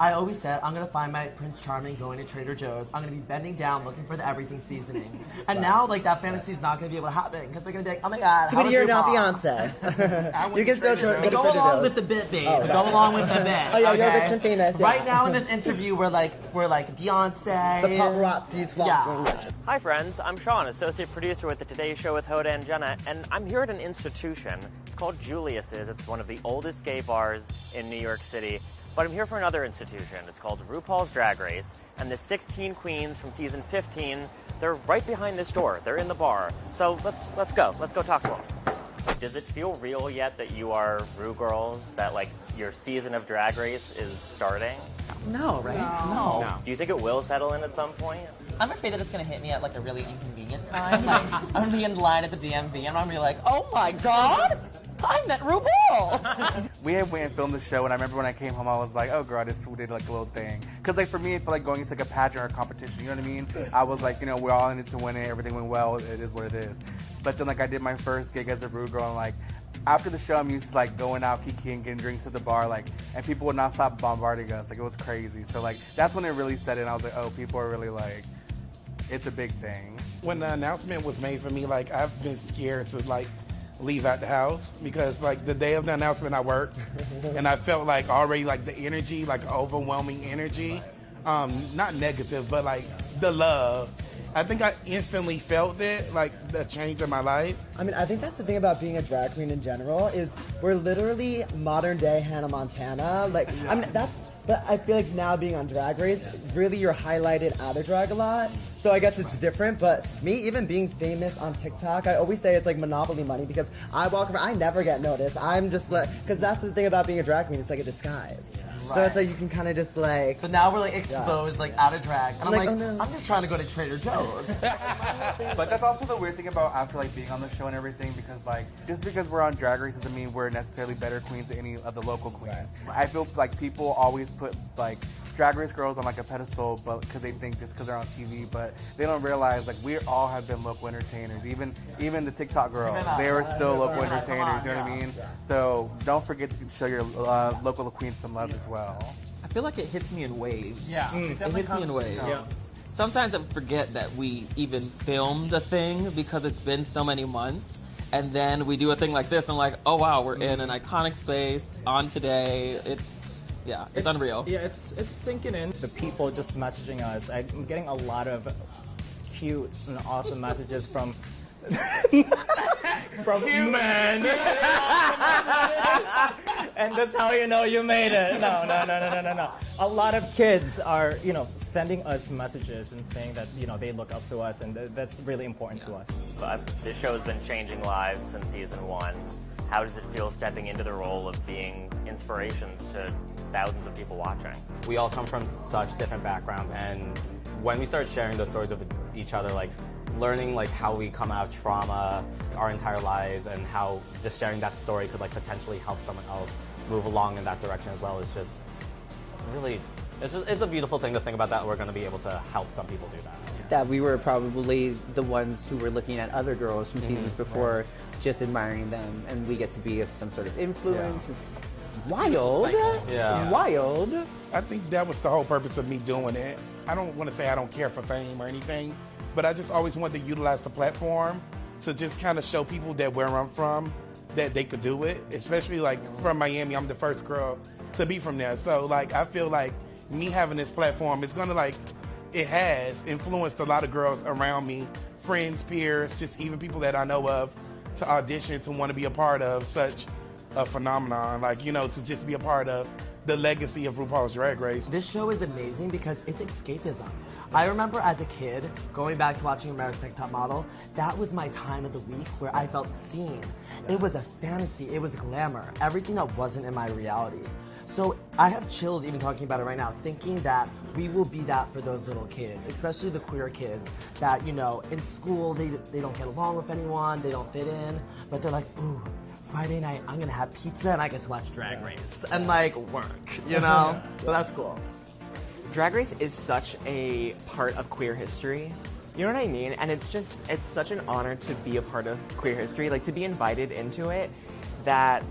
I always said, I'm going to find my Prince Charming going to Trader Joe's. I'm going to be bending down looking for the everything seasoning. And now, like, that fantasy is not going to be able to happen because they're going to be like, oh my God, so you're not Beyonce. You can still go along with the bit, babe. Go along with the bit. Oh, yeah, you're rich and famous. Yeah. Right now in this interview, we're like Beyonce. The paparazzi's flocking. Yeah. Hi, friends. I'm Sean, associate producer with the Today Show with Hoda and Jenna, and I'm here at an institution. It's called Julius's. It's one of the oldest gay bars in New York City. But I'm here for another institution. It's called RuPaul's Drag Race, and the 16 queens from season 15, they're right behind this door. They're in the bar. So let's go. Let's go talk to them. Does it feel real yet that you are Ru girls? That like your season of Drag Race is starting? No, right? No. Do you think it will settle in at some point? I'm afraid that it's going to hit me at like a really inconvenient time. Like I'm going to be in line at the DMV and I'm going to be like, oh my God, I met RuPaul. We had went and filmed the show, and I remember when I came home, I was like, oh, girl, I just did like a little thing. Because like for me, it felt like going into like a pageant or a competition, you know what I mean? I was like, you know, we're all in it to win it, everything went well, it is what it is. But then like I did my first gig as a Ru girl, and like after the show, I'm used to like going out, kiki and getting drinks at the bar, like, and people would not stop bombarding us. Like it was crazy. So like that's when it really set in. I was like, oh, people are really like, it's a big thing. When the announcement was made for me, like I've been scared to like leave out the house because like the day of the announcement I worked and I felt like already like the energy, like overwhelming energy, not negative, but like the love. I think I instantly felt it, like the change of my life. I mean, I think that's the thing about being a drag queen in general is we're literally modern day Hannah Montana. Like, I mean, but I feel like now being on Drag Race, really you're highlighted out of drag a lot. So I guess it's different, but me even being famous on TikTok, I always say it's like Monopoly money because I walk around, I never get noticed. I'm just like, because that's the thing about being a drag queen, it's like a disguise. Right. So it's like you can kind of just like... So now we're like exposed, like out of drag. And I'm like, oh, no. I'm just trying to go to Trader Joe's. But that's also the weird thing about after like being on the show and everything, because like, just because we're on Drag Race doesn't mean we're necessarily better queens than any of the local queens. Right. I feel like people always put like Drag Race girls on like a pedestal, but because they think just because they're on TV, but they don't realize like we all have been local entertainers. Even the TikTok girls, they were still local entertainers. You know what I mean? So don't forget to show your local queens some love as well. I feel like it hits me in waves. Yeah, it hits me in waves. Yeah. Sometimes I forget that we even filmed a thing because it's been so many months. And then we do a thing like this, and like, oh wow, we're in an iconic space on today. It's unreal. Yeah, it's sinking in. The people just messaging us. I'm getting a lot of cute and awesome messages from men. And that's how you know you made it. No. A lot of kids are, sending us messages and saying that, they look up to us, and that's really important to us. But this show has been changing lives since season 1. How does it feel stepping into the role of being inspirations to thousands of people watching? We all come from such different backgrounds, and when we start sharing those stories with each other, like learning like how we come out of trauma our entire lives and how just sharing that story could like potentially help someone else move along in that direction as well is just really, it's a beautiful thing to think about that we're going to be able to help some people do that. That we were probably the ones who were looking at other girls from seasons before, just admiring them, and we get to be of some sort of influence. Yeah. It's wild. Yeah. Wild. I think that was the whole purpose of me doing it. I don't want to say I don't care for fame or anything, but I just always wanted to utilize the platform to just kind of show people that where I'm from, that they could do it. Especially like from Miami, I'm the first girl to be from there. So like I feel like me having this platform is gonna like, it has influenced a lot of girls around me, friends, peers, just even people that I know of, to audition, to want to be a part of such a phenomenon, like, to just be a part of the legacy of RuPaul's Drag Race. This show is amazing because it's escapism. I remember as a kid, going back to watching America's Next Top Model, that was my time of the week where I felt seen. It was a fantasy, it was glamour, everything that wasn't in my reality. So I have chills even talking about it right now, thinking that we will be that for those little kids, especially the queer kids that, in school, they don't get along with anyone, they don't fit in, but they're like, ooh, Friday night, I'm gonna have pizza and I get to watch Drag Race and like work, So that's cool. Drag Race is such a part of queer history. You know what I mean? And it's such an honor to be a part of queer history, like to be invited into it, that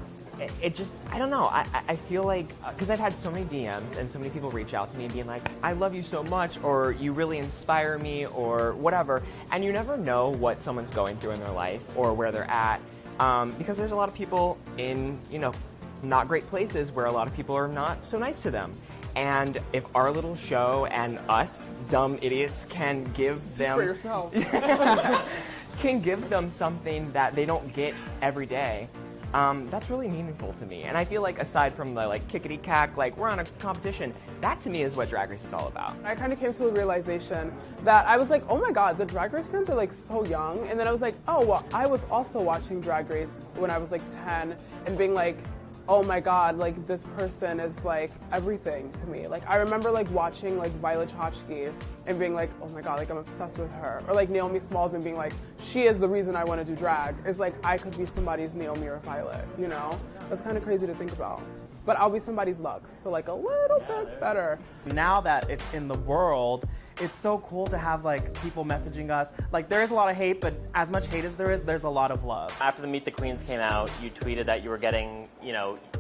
it just, I don't know. I feel like, because I've had so many DMs and so many people reach out to me and being like, I love you so much, or you really inspire me, or whatever. And you never know what someone's going through in their life or where they're at. Because there's a lot of people in, not great places where a lot of people are not so nice to them. And if our little show and us, dumb idiots, can give them... for yourself. can give them something that they don't get every day, that's really meaningful to me. And I feel like aside from the kickity-cack, we're on a competition, that to me is what Drag Race is all about. I kind of came to the realization that I was like, oh my god, the Drag Race fans are so young. And then I was like, oh, well, I was also watching Drag Race when I was 10 and being like, oh my god, this person is everything to me. I remember watching Violet Chachki and being like, oh my god, I'm obsessed with her. Or Naomi Smalls and being like, she is the reason I want to do drag. It's I could be somebody's Naomi or Violet, That's kind of crazy to think about. But I'll be somebody's Lux, so a little bit better. Now that it's in the world, it's so cool to have people messaging us. There is a lot of hate, but as much hate as there is, there's a lot of love. After the Meet the Queens came out, you tweeted that you were getting, you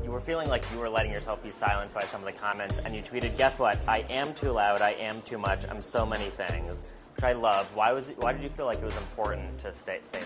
were feeling like you were letting yourself be silenced by some of the comments, and you tweeted, guess what? I am too loud, I am too much, I'm so many things, which I loved. Why did you feel like it was important to say that?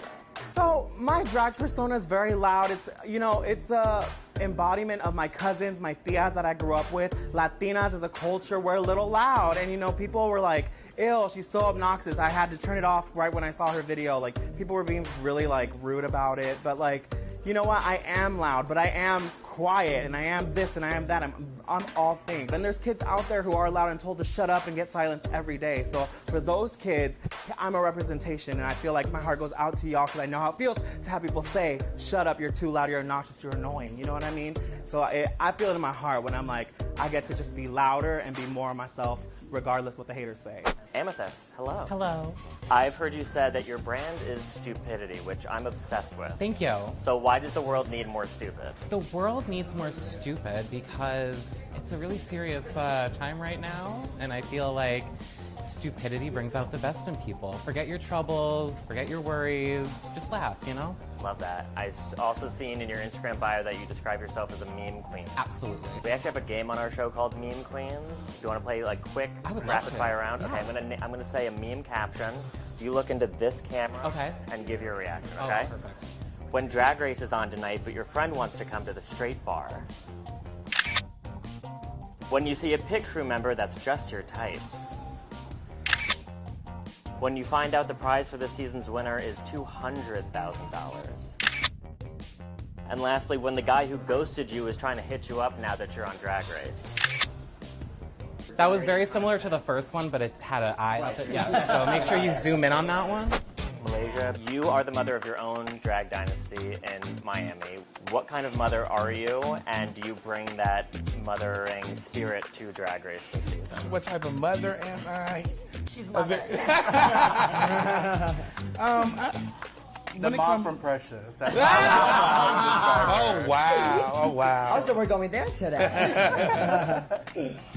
So my drag persona is very loud. It's, it's a embodiment of my cousins, my tias that I grew up with. Latinas as a culture, we're a little loud. And, people were like, ew, she's so obnoxious. I had to turn it off right when I saw her video. People were being really, rude about it. But, you know what? I am loud, but I am quiet, and I am this, and I am that. I'm all things. And there's kids out there who are loud and told to shut up and get silenced every day. So for those kids, I'm a representation, and I feel like my heart goes out to y'all because I know how it feels to have people say, shut up, you're too loud, you're obnoxious, you're annoying. You know what I mean? So I feel it in my heart when I'm I get to just be louder and be more myself, regardless what the haters say. Amethyst, hello. Hello. I've heard you said that your brand is stupidity, which I'm obsessed with. Thank you. So why does the world need more stupid? The world needs more stupid because it's a really serious time right now, and I feel like stupidity brings out the best in people. Forget your troubles, forget your worries, just laugh, Love that. I've also seen in your Instagram bio that you describe yourself as a meme queen. Absolutely. We actually have a game on our show called Meme Queens. Do you want to play quick rapid fire round? Yeah. Okay, I'm gonna say a meme caption. You look into this camera and give your reaction, okay? Oh, perfect. When Drag Race is on tonight, but your friend wants to come to the straight bar. When you see a pit crew member that's just your type. When you find out the prize for this season's winner is $200,000. And lastly, when the guy who ghosted you is trying to hit you up now that you're on Drag Race. That was very similar to the first one, but it had an eye up it. Yeah, so make sure you zoom in on that one. Malaysia, you are the mother of your own drag dynasty in Miami. What kind of mother are you, and do you bring that mothering spirit to Drag Race this season? What type of mother am I? She's mother. The mom from Precious. That's Oh, wow. Oh, wow. Also, we're going there today.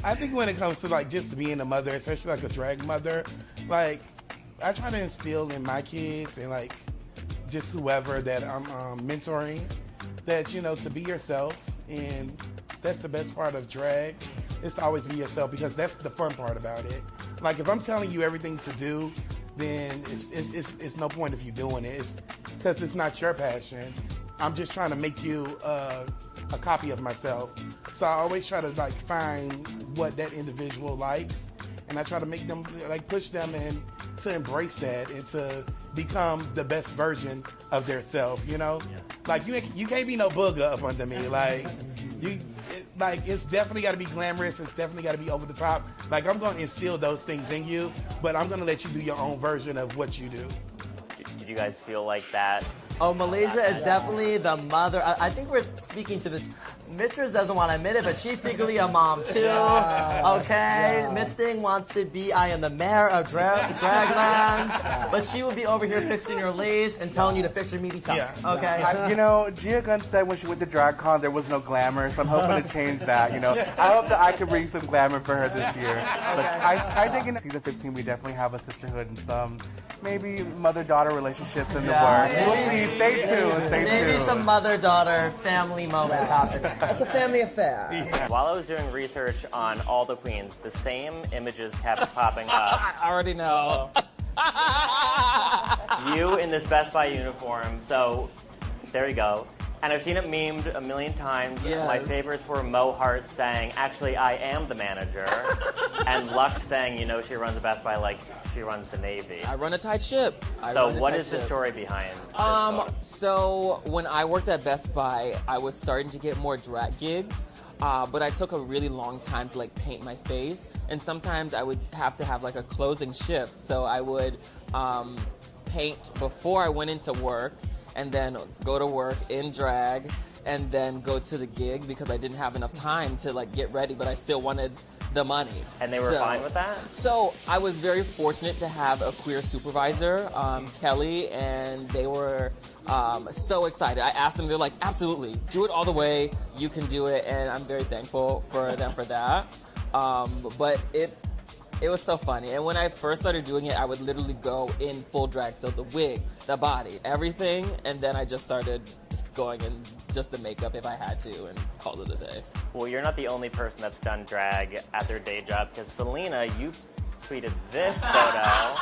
I think when it comes to just being a mother, especially a drag mother, I try to instill in my kids and just whoever that I'm mentoring that, to be yourself, and that's the best part of drag, is to always be yourself, because that's the fun part about it. If I'm telling you everything to do, then it's no point of you doing it. It's because it's not your passion. I'm just trying to make you a copy of myself. So I always try to like find what that individual likes, and I try to make them like push them and to embrace that and to become the best version of their self. You know, like you can't be no booger up under me. Like it's definitely got to be glamorous. It's definitely got to be over the top. Like I'm going to instill those things in you, but I'm going to let you do your own version of what you do. Did you guys feel like that? Oh, Malaysia is definitely the mother. I think we're speaking to the Mistress doesn't want to admit it, but she's secretly a mom too. Okay? Miss Thing wants to be I am the mayor of Dragland, but she will be over here fixing your lace and telling you to fix your meaty tongue. Okay? You know, Gia Gunn said when she went to DragCon there was no glamour, so I'm hoping to change that. You know, I hope that I can bring some glamour for her this year. But I think in season 15 we definitely have a sisterhood and some maybe mother-daughter relationships in the works. We'll see. Stay tuned. Maybe some mother-daughter family moments happening. It's a family affair. While I was doing research on all the queens, the same images kept popping up. I already know. You in this Best Buy uniform, so there you go. And I've seen it memed a million times. Yes. My favorites were Mo Hart saying, actually, I am the manager. And Lux saying, you know, she runs a Best Buy like she runs the Navy. I run a tight ship. So what is the story behind this photo? So when I worked at Best Buy, I was starting to get more drag gigs. But I took a really long time to like paint my face, and sometimes I would have to have like a closing shift. So I would paint before I went into work, and then go to work in drag, and then go to the gig because I didn't have enough time to like get ready, but I still wanted the money. And they were fine with that? So I was very fortunate to have a queer supervisor, Kelly, and they were so excited. I asked them, they're like, absolutely, do it all the way, you can do it, and I'm very thankful for them for that. But it was so funny. And when I first started doing it, I would literally go in full drag. So the wig, the body, everything. And then I just started just going in just the makeup if I had to and called it a day. Well, you're not the only person that's done drag at their day job, because Selena, you tweeted this photo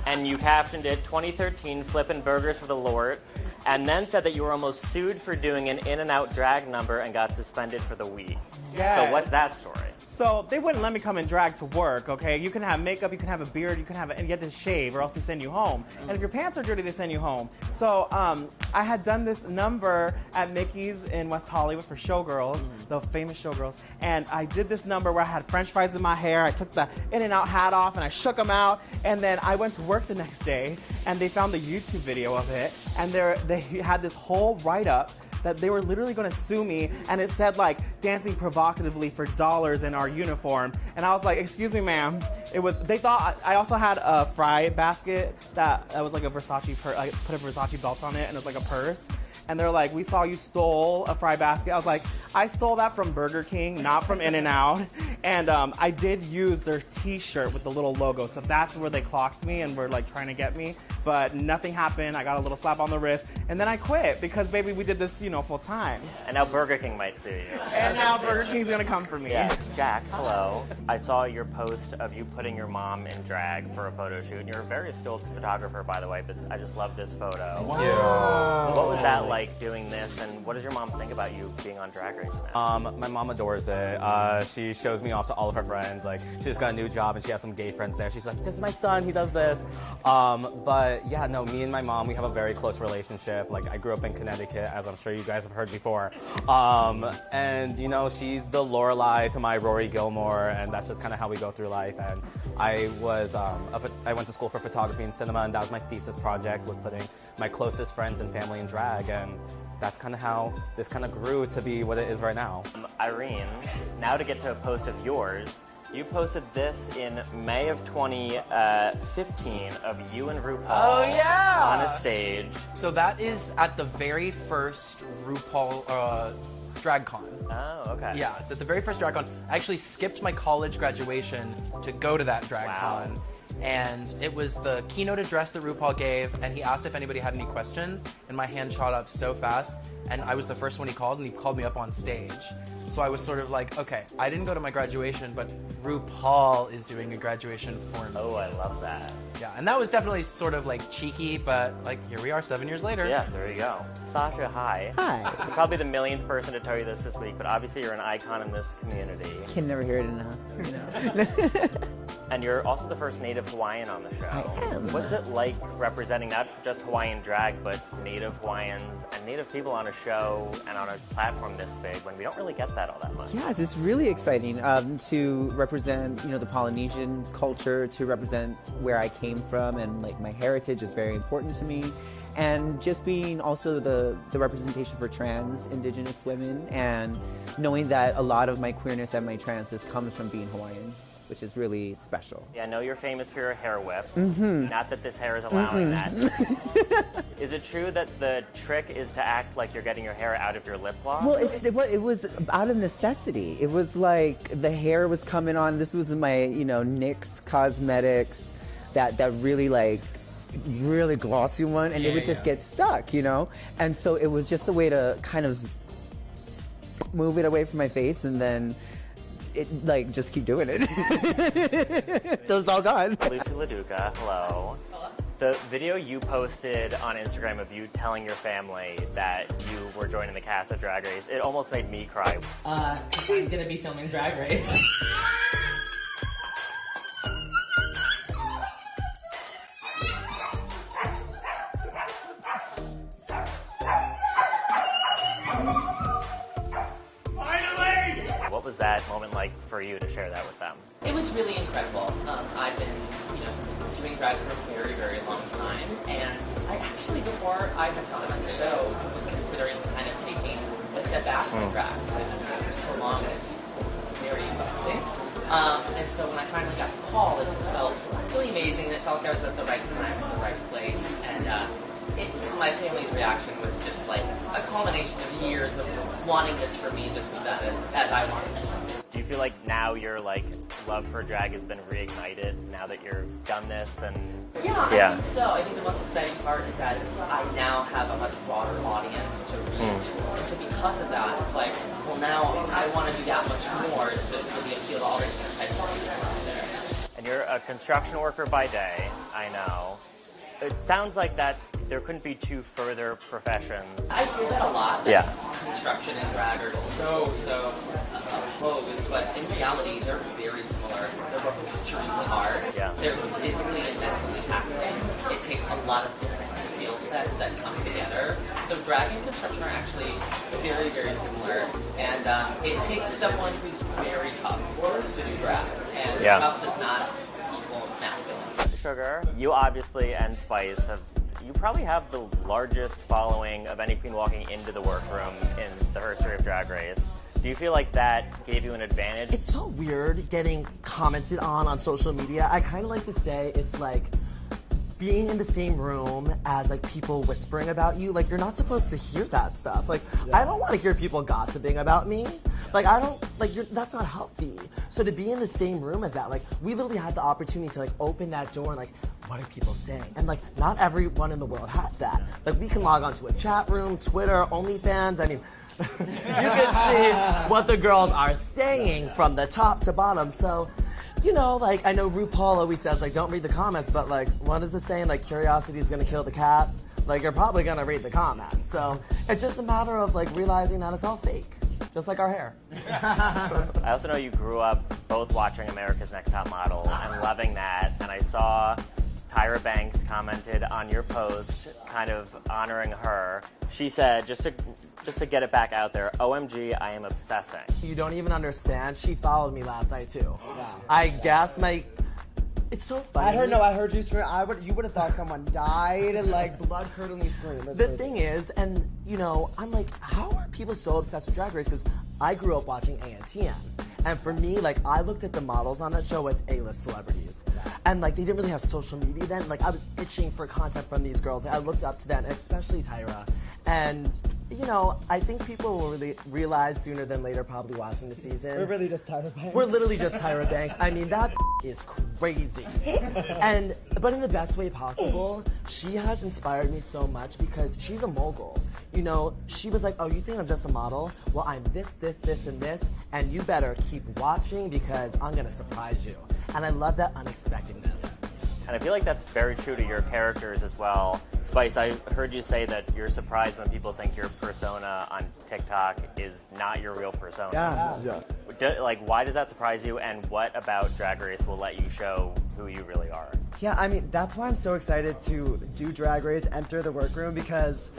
and you captioned it, 2013 flipping burgers for the Lord, and then said that you were almost sued for doing an in-and-out drag number and got suspended for the week. Yes. So what's that story? So they wouldn't let me come in drag to work, okay? You can have makeup, you can have a beard, and you have to shave or else they send you home. And if your pants are dirty, they send you home. So I had done this number at Mickey's in West Hollywood for Showgirls, the famous Showgirls. And I did this number where I had french fries in my hair, I took the in-and-out hat off and I shook them out. And then I went to work the next day and they found the YouTube video of it. And they had this whole write-up that they were literally going to sue me, and it said like dancing provocatively for dollars in our uniform, and I was like, excuse me, ma'am. They thought I also had a fry basket that was like a Versace I put a Versace belt on it, and it was like a purse. And they're like, we saw you stole a fry basket. I was like, I stole that from Burger King, not from In-N-Out. And I did use their t-shirt with the little logo. So that's where they clocked me and were like trying to get me. But nothing happened. I got a little slap on the wrist. And then I quit because, baby, we did this, full time. And now Burger King might sue you. And now Burger King's going to come for me. Yes. Jax, hello. I saw your post of you putting your mom in drag for a photo shoot. And you're a very skilled photographer, by the way, but I just love this photo. Wow. What was that like doing this, and what does your mom think about you being on Drag Race now? My mom adores it. She shows me off to all of her friends. Like, she just got a new job and she has some gay friends there. She's like, this is my son, he does this. But yeah, no, me and my mom, we have a very close relationship. Like, I grew up in Connecticut, as I'm sure you guys have heard before. And she's the Lorelai to my Rory Gilmore, and that's just kind of how we go through life. And I went to school for photography and cinema, and that was my thesis project, with putting my closest friends and family in drag, and that's kind of how this kind of grew to be what it is right now. Irene, now to get to a post of yours. You posted this in May of 2015 of you and RuPaul on a stage. So that is at the very first RuPaul DragCon. Oh, okay. Yeah, it's at the very first DragCon. I actually skipped my college graduation to go to that DragCon. Wow. And it was the keynote address that RuPaul gave, and he asked if anybody had any questions, and my hand shot up so fast, and I was the first one he called, and he called me up on stage. So I was sort of like, okay, I didn't go to my graduation, but RuPaul is doing a graduation for me. Oh, I love that. Yeah, and that was definitely sort of like cheeky, but like here we are 7 years later. Yeah, there you go. Sasha, hi. Hi. I'm probably the millionth person to tell you this week, but obviously you're an icon in this community. Can never hear it enough. And you're also the first native Hawaiian on the show. I am. What's it like representing not just Hawaiian drag, but native Hawaiians and native people on a show and on a platform this big when we don't really get that all that much? Yes, it's really exciting to represent, the Polynesian culture, to represent where I came from, and like my heritage is very important to me. And just being also the representation for trans Indigenous women, and knowing that a lot of my queerness and my transness comes from being Hawaiian, which is really special. Yeah, I know you're famous for your hair whip. Mm-hmm. Not that this hair is allowing that. Is it true that the trick is to act like you're getting your hair out of your lip gloss? Well, it was out of necessity. It was like the hair was coming on. This was my, NYX Cosmetics, that really really glossy one, and it would just get stuck, And so it was just a way to kind of move it away from my face, and then just keep doing it. So it's all gone. Lucy LaDuca, hello. The video you posted on Instagram of you telling your family that you were joining the cast of Drag Race, it almost made me cry. He's gonna be filming Drag Race. What was that moment like for you to share that with them? It was really incredible. I've been, doing drag for a very, very long time, and I actually, before I had gotten on the show, was considering kind of taking a step back from drag, because I've been doing it for so long, and it's very exhausting. And so when I finally got the call, it just felt really amazing. It felt like I was at the right time, at the right place, and my family's reaction was just like a culmination of years of wanting this for me just as I wanted it. Do you feel like now your love for drag has been reignited now that you're done this? And I think so. I think the most exciting part is that I now have a much broader audience to reach. And so because of that, it's like, well, now I want to do that much more to really appeal to all the different types of people out there. And you're a construction worker by day, I know. It sounds like that there couldn't be two further professions. I hear that a lot. Yeah. Construction and drag are so opposed, but in reality, they're very similar. They're both extremely hard. Yeah. They're physically and mentally taxing. It takes a lot of different skill sets that come together. So drag and construction are actually very, very similar. And it takes someone who's very tough to do drag. And tough does not equal masculine. Sugar, you obviously and Spice you probably have the largest following of any queen walking into the workroom in the history of Drag Race. Do you feel like that gave you an advantage? It's so weird getting commented on social media. I kind of like to say it's like being in the same room as people whispering about you. You're not supposed to hear that stuff. I don't want to hear people gossiping about me. That's not healthy. So to be in the same room as that, we literally had the opportunity to open that door and what are people saying? And not everyone in the world has that. We can log onto a chat room, Twitter, OnlyFans. I mean, you can see what the girls are saying from the top to bottom. So, I know RuPaul always says, don't read the comments, but what is it saying? Curiosity is gonna kill the cat. You're probably gonna read the comments. So it's just a matter of realizing that it's all fake. Just like our hair. I also know you grew up both watching America's Next Top Model and loving that, and I saw Tyra Banks commented on your post, kind of honoring her. She said, just to get it back out there, OMG, I am obsessing. You don't even understand. She followed me last night too. Yeah. I guess it's so funny. I heard you scream. You would have thought someone died and blood curdling scream. The thing is, and I'm how are people so obsessed with Drag Race? Because I grew up watching ANTN. And for me, I looked at the models on that show as A-list celebrities. And they didn't really have social media then. I was itching for content from these girls. I looked up to them, especially Tyra. And, I think people will really realize sooner than later, probably watching the season. We're really just Tyra Banks. We're literally just Tyra Banks. I mean, that is crazy. But in the best way possible, she has inspired me so much because she's a mogul. She was like, oh, you think I'm just a model? Well, I'm this, and this, and you better keep watching because I'm gonna surprise you. And I love that unexpectedness. And I feel like that's very true to your characters as well. Spice, I heard you say that you're surprised when people think your persona on TikTok is not your real persona. Yeah. Why does that surprise you, and what about Drag Race will let you show who you really are? Yeah, I mean, that's why I'm so excited to do Drag Race, enter the workroom, because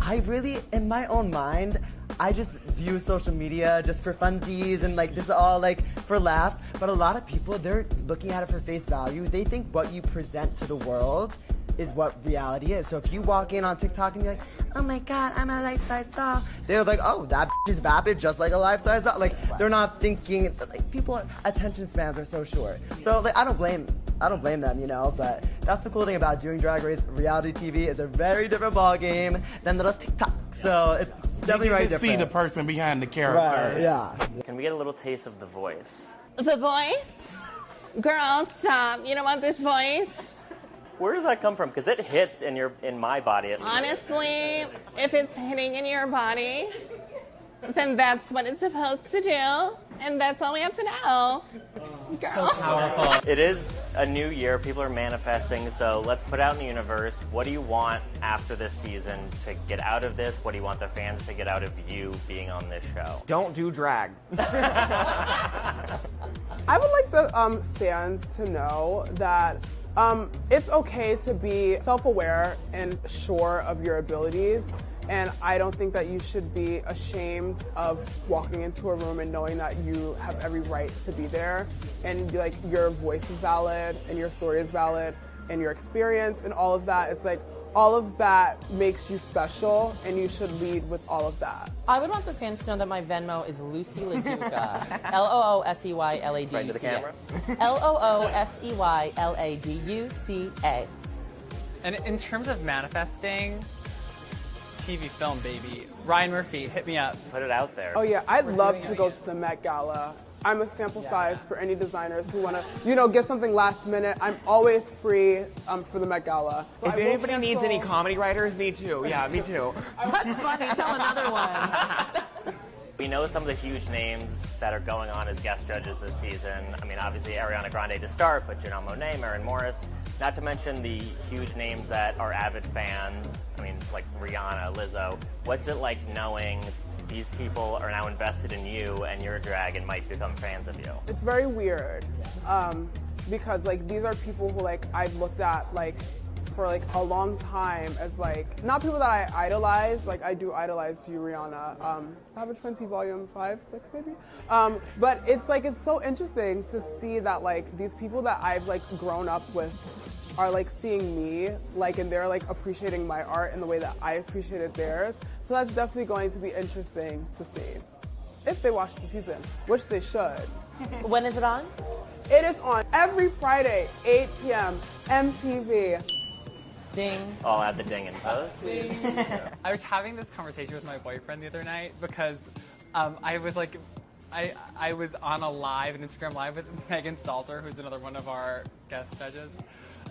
I really, in my own mind, I just view social media just for funsies and like this is all like for laughs. But a lot of people, they're looking at it for face value. They think what you present to the world is what reality is. So if you walk in on TikTok and you're like, oh my God, I'm a life-size doll, they're like, oh, that is vapid just like a life-size doll. Like they're not thinking, like people, attention spans are so short. So like I don't blame them, you know, but that's the cool thing about doing Drag Race. Reality TV is a very different ballgame than little TikTok. So it's definitely very different. See the person behind the character. Right, yeah. Can we get a little taste of the voice? The voice? Girl, stop. You don't want this voice? Where does that come from? Because it hits in my body. Honestly, if it's hitting in your body, then that's what it's supposed to do, and that's all we have to know. Girl. So powerful. It is a new year. People are manifesting, so let's put out in the universe. What do you want after this season to get out of this? What do you want the fans to get out of you being on this show? Don't do drag. I would like the fans to know that it's okay to be self-aware and sure of your abilities. And I don't think that you should be ashamed of walking into a room and knowing that you have every right to be there. And like your voice is valid and your story is valid and your experience and all of that. It's like all of that makes you special and you should lead with all of that. I would want the fans to know that my Venmo is Lucy Laduca. LOOSEYLADUCA. Right to the camera. LOOSEYLADUCA. And in terms of manifesting, TV film, baby. Ryan Murphy, hit me up. Put it out there. Oh yeah, I'd love to go to the Met Gala. I'm a sample size for any designers who want to, get something last minute. I'm always free for the Met Gala. So if anybody needs any comedy writers, me too. Yeah, me too. That's funny. Tell another one. We know some of the huge names that are going on as guest judges this season. I mean, obviously Ariana Grande to start, but Janelle Monáe, Maren Morris. Not to mention the huge names that are avid fans. I mean, like Rihanna, Lizzo. What's it like knowing these people are now invested in you and your drag and might become fans of you? It's very weird because like these are people who like I've looked at like for like a long time as like not people that I idolize. Like I do idolize you, Rihanna. Savage Fenty Volume 5, 6 maybe. But it's like it's so interesting to see that like these people that I've like grown up with are like seeing me like and they're like appreciating my art in the way that I appreciated theirs. So that's definitely going to be interesting to see if they watch the season, which they should. When is it on? It is on every Friday, 8 p.m. MTV. Ding. I'll add the ding in post. I was having this conversation with my boyfriend the other night because I was like, I was on a live, an Instagram live with Megan Stalter, who's another one of our guest judges.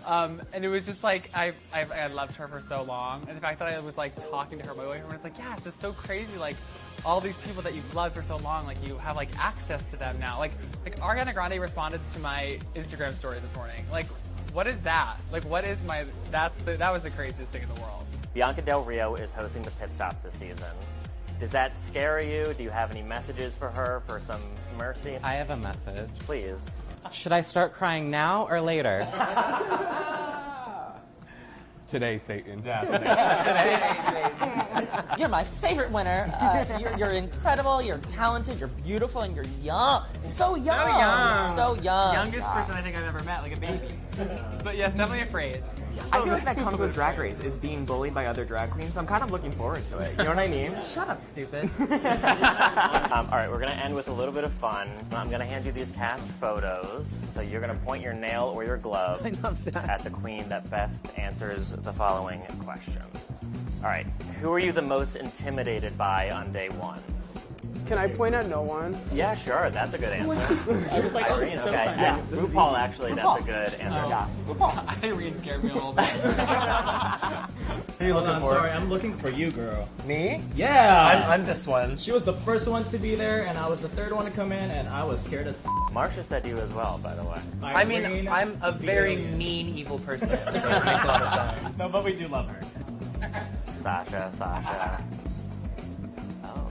And it was just like, I loved her for so long. And the fact that I was like talking to her, my boyfriend was like, yeah, it's just so crazy. Like all these people that you've loved for so long, like you have like access to them now. Like Ariana Grande responded to my Instagram story this morning. Like, what is that? Like, what is that was the craziest thing in the world. Bianca Del Rio is hosting the Pit Stop this season. Does that scare you? Do you have any messages for her for some mercy? I have a message. Please. Should I start crying now or later? Today, Satan. Yeah, today, Satan. You're my favorite winner. You're incredible, you're talented, you're beautiful, and you're young. So young. So young. So young. Youngest person I think I've ever met, like a baby. But yes, definitely afraid. I feel like that comes with Drag Race, is being bullied by other drag queens, so I'm kind of looking forward to it. You know what I mean? Shut up, stupid. All right, we're going to end with a little bit of fun. I'm going to hand you these cast photos. So you're going to point your nail or your glove at the queen that best answers the following questions. All right, who are you the most intimidated by on day one? Can I point at no one? Yeah, sure. That's a good answer. I was like, Irene, so okay. fun. Yeah, RuPaul, actually, that's a good answer. Yeah. RuPaul. Irene scared me a little bit. Who are you looking for? Sorry, I'm looking for you, girl. Me? Yeah. I'm this one. She was the first one to be there, and I was the third one to come in, and I was scared as Marsha said you as well, by the way. I mean, I'm a very mean, evil person, so it makes a lot of sense. No, but we do love her. Sasha. Oh,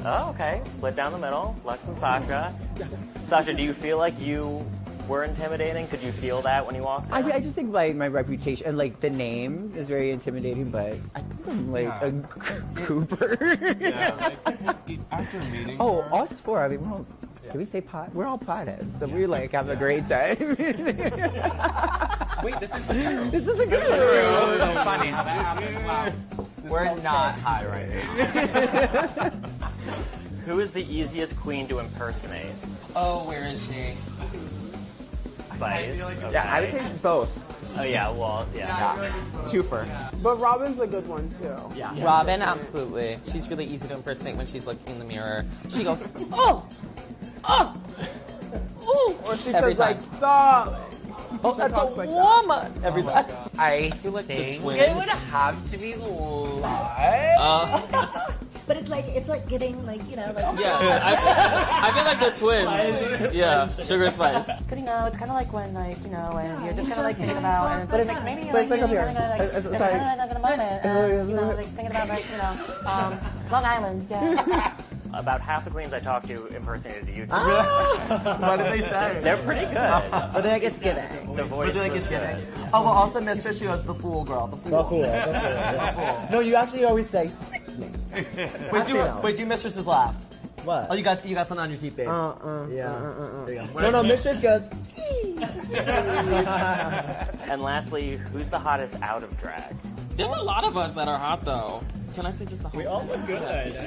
Oh, okay. Split down the middle. Lex and Sasha. Sasha, do you feel like you were intimidating? Could you feel that when you walked in? I just think like my reputation and like the name is very intimidating, but I think I'm like a Cooper. After meeting Oh, us four. I mean, we're all, can we say pot? We're all potheads, so we like have a great time. Wait, this is a This is a good It's so funny how that happened. Wow. We're not high right now. Who is the easiest queen to impersonate? Oh, where is she? Vice. Yeah, I would say both. Oh yeah, well, yeah. Twofer. But Robin's a good one too. Yeah. Robin, absolutely. She's really easy to impersonate when she's looking in the mirror. She goes, oh! Oh! Ooh! Or she Every says like, time. stop. Oh, that's a talks like that. woman! Every time. I feel like the think twins. it would have to be live. But it's like getting like Yeah, I feel like the twins. Yeah, sugar and spice. But it's kind of like when and you're just kind of like thinking about, and it's like maybe but it's like up here. it's like a moment, like thinking about Long Island, yeah. About half the queens I talked to impersonated you. What did they say? They're pretty good. But they're like, it's giving. The voice But they're like, was it's good. giving. Oh, well, also Mistress, she goes, the fool girl. The fool. Yeah. No, you actually always say, sick me. Wait, do Mistresses laugh? What? Oh, you got something on your teeth, babe. Yeah. There you go. No, Mistress goes, And lastly, who's the hottest out of drag? There's a lot of us that are hot though. Can I say just the whole? We all look good.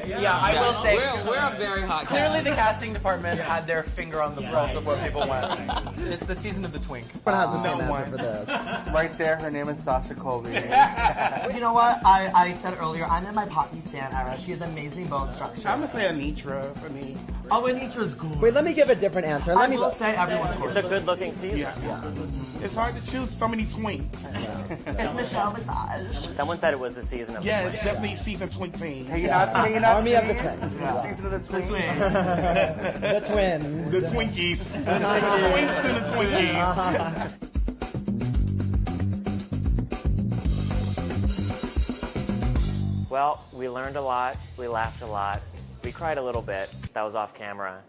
Yeah, I will say we're a very hot clearly cast. the casting department had their finger on the pulse of where people went. It's the season of the twink. but has the same answer for this. Right there, her name is Sasha Colby. You know what? I said earlier, I'm in my Poppy Stan era. She has amazing bone structure. I'm gonna say Anitra for me. Oh, Anitra's good. Wait, let me give a different answer. I will say everyone's It's a good-looking season. Yeah. It's hard to choose so many twinks. It's Michelle Visage. Someone said it was the season of Yeah, the it's twins. definitely season 20. Hey, you're not Army seeing of the Twins. Season of the twins. The twins. The Twinkies. The Twinks and the Twinkies. Well, we learned a lot. We laughed a lot. We cried a little bit. That was off camera.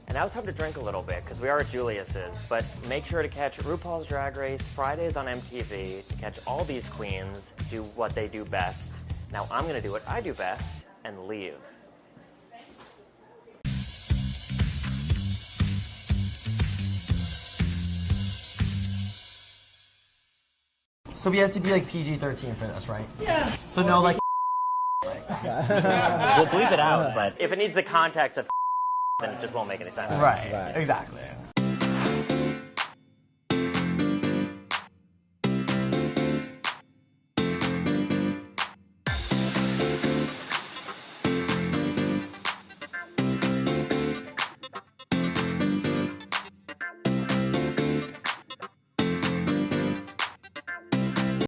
And now it's time to drink a little bit because we are at Julius's. But make sure to catch RuPaul's Drag Race Fridays on MTV to catch all these queens do what they do best. Now I'm going to do what I do best and leave. So we had to be like PG-13 for this, right? Yeah. So no, like. We'll bleep it out, but if it needs the context of then it just won't make any sense. Right. Exactly.